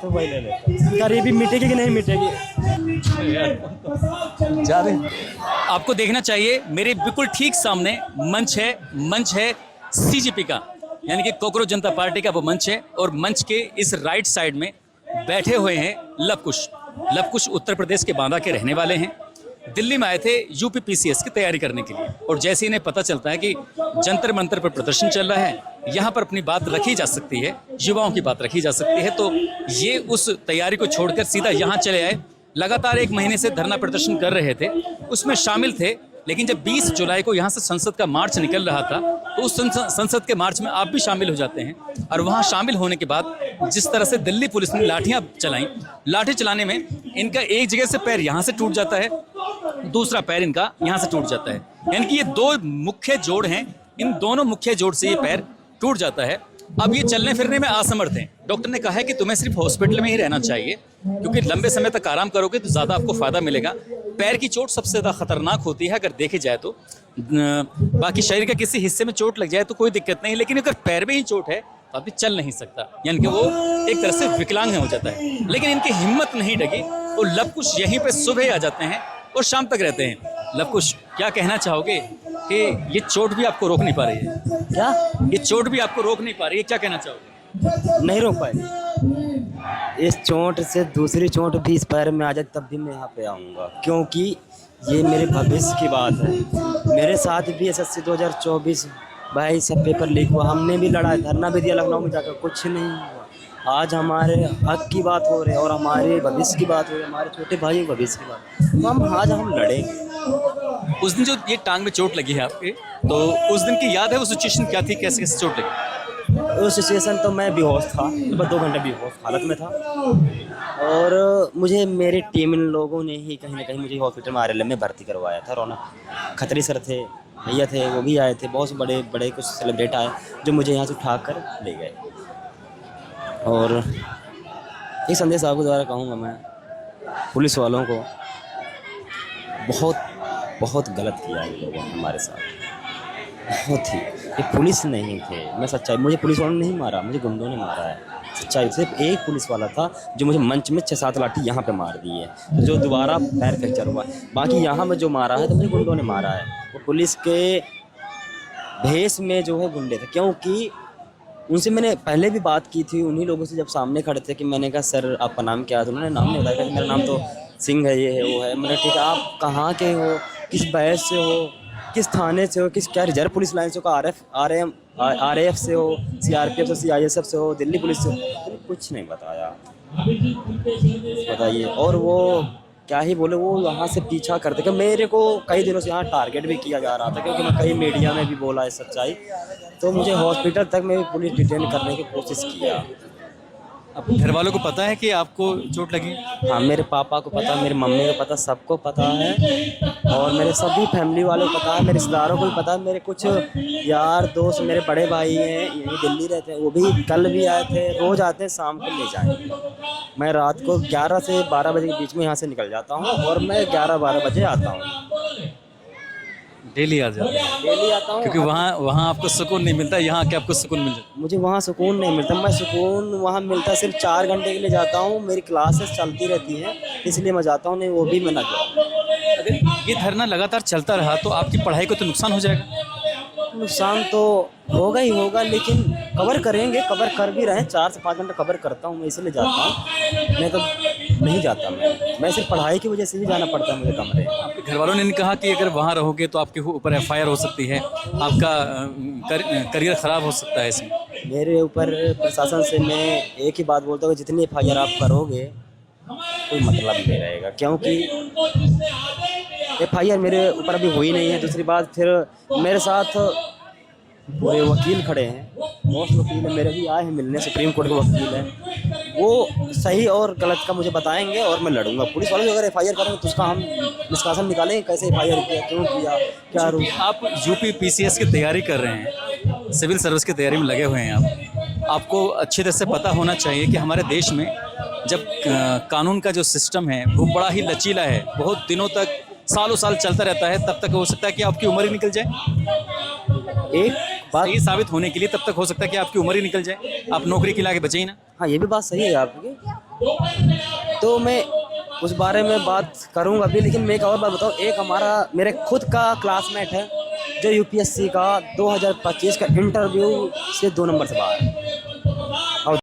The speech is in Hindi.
तो वही ले लेता। गरीबी मिटेगी कि नहीं मिटेगी? जा रहे आपको देखना चाहिए मेरे बिल्कुल ठीक सामने मंच है सीजेपी का, यानी कि कॉकरोच जनता पार्टी का वो मंच है। और मंच के इस राइट साइड में बैठे हुए हैं लवकुश उत्तर प्रदेश के बांदा के रहने वाले हैं। दिल्ली में आए थे यूपी पीसीएस की तैयारी करने के लिए, और जैसे इन्हें पता चलता है कि जंतर मंतर पर प्रदर्शन चल रहा है, यहाँ पर अपनी बात रखी जा सकती है, युवाओं की बात रखी जा सकती है, तो ये उस तैयारी को छोड़कर सीधा यहाँ चले आए। लगातार 1 महीने से धरना प्रदर्शन कर रहे थे, उसमें शामिल थे। लेकिन जब 20 जुलाई को यहाँ से संसद का मार्च निकल रहा था, तो उस संसद के मार्च में आप भी शामिल हो जाते हैं। और वहाँ शामिल होने के बाद जिस तरह से दिल्ली पुलिस ने लाठियाँ चलाई, लाठी चलाने में इनका एक जगह से पैर यहाँ से टूट जाता है, दूसरा पैर इनका यहाँ से टूट जाता है। यानी कि ये 2 मुख्य जोड़ हैं, इन दोनों मुख्य जोड़ से ये पैर टूट जाता है। अब ये चलने फिरने में असमर्थ हैं। डॉक्टर ने कहा है कि तुम्हें सिर्फ हॉस्पिटल में ही रहना चाहिए, क्योंकि लंबे समय तक आराम करोगे तो ज़्यादा आपको फ़ायदा मिलेगा। पैर की चोट सबसे ज़्यादा खतरनाक होती है अगर देखे जाए तो। बाकी शरीर के किसी हिस्से में चोट लग जाए तो कोई दिक्कत नहीं, लेकिन अगर पैर में ही चोट है तो अभी चल नहीं सकता, यानी कि वो एक तरह से विकलांग हो जाता है। लेकिन इनकी हिम्मत नहीं डगी, वो लवकुश यहीं पर सुबह आ जाते हैं और शाम तक रहते हैं। लवकुश, क्या कहना चाहोगे कि ये चोट भी आपको रोक नहीं पा रही है? क्या ये चोट भी आपको रोक नहीं पा रही है, क्या कहना चाहोगे? नहीं रोक पाए? इस चोट से दूसरी चोट भी इस पैर में आ जाए तब भी मैं यहाँ पे आऊँगा, क्योंकि ये मेरे भविष्य की बात है। मेरे साथ भी एसएससी 2024 भाई सब पेपर लीक हुआ, हमने भी लड़ा, धरना भी दिया लखनऊ में जाकर, कुछ नहीं हुआ। आज हमारे हक की बात हो रही है और हमारे भविष्य की बात हो रही है, हमारे छोटे भाई के भविष्य की बात, तो आज हम लड़ेंगे। उस दिन जो ये टांग में चोट लगी है आपके, तो उस दिन की याद है? वो सिचुएशन क्या थी, कैसे कैसे चोट लगी? उस सिचुएशन तो मैं बेहोश था, बस 2 घंटे बेहोश हालत में था, और मुझे मेरी टीम इन लोगों ने ही कहीं ना कहीं मुझे हॉस्पिटल में आरएलएम में भर्ती करवाया था। रौनक खत्री सर थे, भैया थे, वो भी आए थे, बहुत बड़े बड़े कुछ सेलिब्रेट आए जो मुझे यहाँ से उठा कर ले गए। और एक संदेश आपके द्वारा कहूँगा मैं पुलिस वालों को, बहुत गलत किया इन लोगों ने हमारे साथ, बहुत ही। ये पुलिस नहीं थे, मैं सच्चाई, मुझे पुलिस वालों ने नहीं मारा, मुझे गुंडों ने मारा है। सच्चाई सिर्फ एक पुलिस वाला था जो मुझे मंच में 6-7 लाठी यहाँ पे मार दी है, जो दोबारा पैर फ्रैक्चर हुआ। बाकी यहाँ में जो मारा है तो मुझे गुंडों ने मारा है। वो पुलिस के भेष में जो है गुंडे थे, क्योंकि उनसे मैंने पहले भी बात की थी, उन्हीं लोगों से जब सामने खड़े थे कि मैंने कहा सर आपका नाम क्या है, तो उन्होंने नाम नहीं बताया कि मेरा नाम तो सिंह है, ये है वो है। मैंने ठीक है, आप कहाँ के हो, किस बैच से हो, किस थाने से हो, किस क्या रिजर्व पुलिस लाइन से हो, आरएएफ से हो, सीआरपीएफ से, सीआईएसएफ से हो, दिल्ली पुलिस से हो? कुछ नहीं बताया, बताइए। और वो क्या ही बोले, वो यहाँ से पीछा करते कि मेरे को कई दिनों से यहाँ टारगेट भी किया जा रहा था, क्योंकि मैं कई मीडिया में भी बोला है सच्चाई, तो मुझे हॉस्पिटल तक में पुलिस डिटेन करने की कोशिश किया। अब घर वालों को पता है कि आपको चोट लगी? हाँ, मेरे पापा को पता, मेरी मम्मी को पता, सबको पता है, और मेरे सभी फैमिली वालों को पता है, मेरे रिश्तेदारों को भी पता है। मेरे कुछ यार दोस्त, मेरे बड़े भाई हैं, यहीं दिल्ली रहते हैं, वो भी कल भी आए थे, रोज़ आते हैं, शाम को ले जाएंगे। मैं रात को 11 से 12 बजे के बीच में यहाँ से निकल जाता हूँ, और मैं 11-12 बजे आता हूँ। डेली आ जाते हैं? डेली आता हूँ, क्योंकि वहाँ आपको सुकून नहीं मिलता, यहाँ आके आपको सुकून मिल जाता? मुझे वहाँ सुकून नहीं मिलता। मैं सुकून वहाँ मिलता सिर्फ 4 घंटे के लिए जाता हूँ, मेरी क्लासेस चलती रहती हैं, इसलिए मैं जाता हूँ, नहीं वो भी मैं ना जाऊँ। अगर ये धरना लगातार चलता रहा तो आपकी पढ़ाई को तो नुकसान हो जाएगा? नुकसान तो होगा ही होगा, लेकिन कवर करेंगे, कवर कर भी रहे हैं। 4 से 5 घंटे कवर करता हूँ मैं, इसलिए जाता हूँ, मैं तो नहीं जाता। मैं सिर्फ पढ़ाई की वजह से भी जाना पड़ता है मुझे कमरे। आपके घर वालों ने कहा कि अगर वहाँ रहोगे तो आपके ऊपर एफआईआर हो सकती है, आपका करियर ख़राब हो सकता है इसमें? मेरे ऊपर प्रशासन से मैं एक ही बात बोलता हूँ, जितनी एफआईआर आप करोगे कोई मतलब नहीं रहेगा, क्योंकि एफआईआर मेरे ऊपर अभी हुई नहीं है। दूसरी बात, फिर मेरे साथ पूरे वकील खड़े हैं, मोस्ट वकील है, मेरे भी आए हैं मिलने, सुप्रीम कोर्ट के वकील हैं, वो सही और गलत का मुझे बताएंगे और मैं लड़ूंगा। पुलिस वालों से अगर एफआईआर करेंगे तो उसका हम निष्कासन निकालेंगे, कैसे एफआईआर किया, क्यों किया, क्या रूल। आप यूपी पीसीएस की तैयारी कर रहे हैं, सिविल सर्विस की तैयारी में लगे हुए हैं आपको अच्छी तरह से पता होना चाहिए कि हमारे देश में जब कानून का जो सिस्टम है वो बड़ा ही लचीला है, बहुत दिनों तक, सालों साल चलता रहता है। तब तक हो सकता है कि आपकी उम्र ही निकल जाए। एक बात सही साबित होने के लिए तब तक हो सकता है कि आपकी उम्र ही निकल जाए, आप नौकरी के लाके बचे ही ना। हाँ, ये भी बात सही है आपकी। तो मैं उस बारे में बात करूँगा अभी, लेकिन मैं एक और बात बताऊँ। एक हमारा मेरे खुद का क्लासमेट है जो यूपीएससी का 2025 का इंटरव्यू से 2 नंबर से बाहर है। और